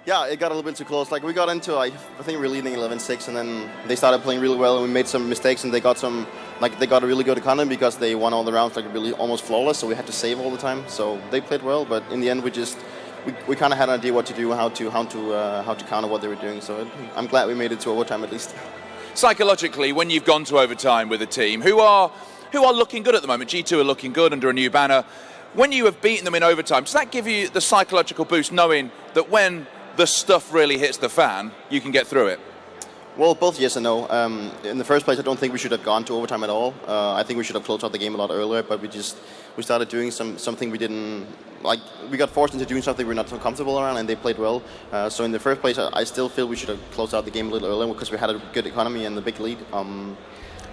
Yeah, it got a little bit too close. Like we got into, I think we were leading 11-6, and then they started playing really well, and we made some mistakes, and they got a really good economy because they won all the rounds like really almost flawless. So we had to save all the time. So they played well, but in the end we kind of had an idea what to do, how to counter what they were doing. So I'm glad we made it to overtime at least. Psychologically, when you've gone to overtime with a team who are looking good at the moment, G2 are looking good under a new banner. When you have beaten them in overtime, does that give you the psychological boost knowing that when the stuff really hits the fan, you can get through it? Well, both yes and no. In the first place, I don't think we should have gone to overtime at all. I think we should have closed out the game a lot earlier, but we started doing something we didn't like. We got forced into doing something we're not so comfortable around, and they played well. So in the first place, I still feel we should have closed out the game a little earlier because we had a good economy and the big lead.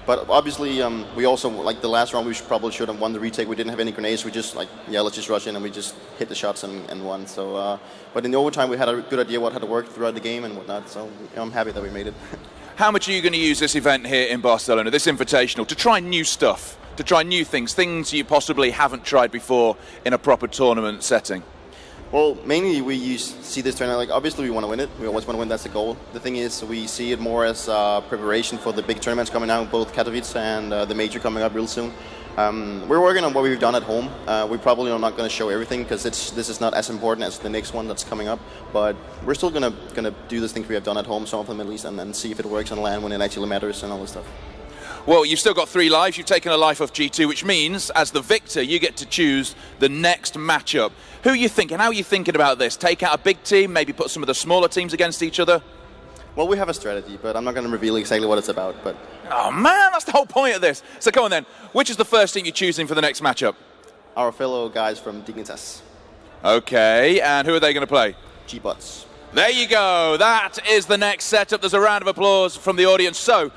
But obviously, we also, like the last round, we probably should have won the retake. We didn't have any grenades. We just let's just rush in, and we just hit the shots and won. So, but in the overtime, we had a good idea what had to work throughout the game and whatnot. So I'm happy that we made it. How much are you going to use this event here in Barcelona, this invitational, to try new stuff, to try new things you possibly haven't tried before in a proper tournament setting? Well, mainly we see this tournament, like obviously we want to win it. We always want to win, that's the goal. The thing is, we see it more as preparation for the big tournaments coming out, both Katowice and the major coming up real soon. We're working on what we've done at home. We probably are not going to show everything because this is not as important as the next one that's coming up. But we're still going to do the things we have done at home, some of them at least, and then see if it works on LAN when it actually matters and all this stuff. Well, you've still got 3 lives. You've taken a life off G2, which means, as the victor, you get to choose the next matchup. Who are you thinking? How are you thinking about this? Take out a big team, maybe put some of the smaller teams against each other? Well, we have a strategy, but I'm not going to reveal exactly what it's about. But oh, man, that's the whole point of this. So come on, then. Which is the first team you're choosing for the next matchup? Our fellow guys from Dignitas. Okay, and who are they going to play? G-Bots. There you go. That is the next setup. There's a round of applause from the audience. So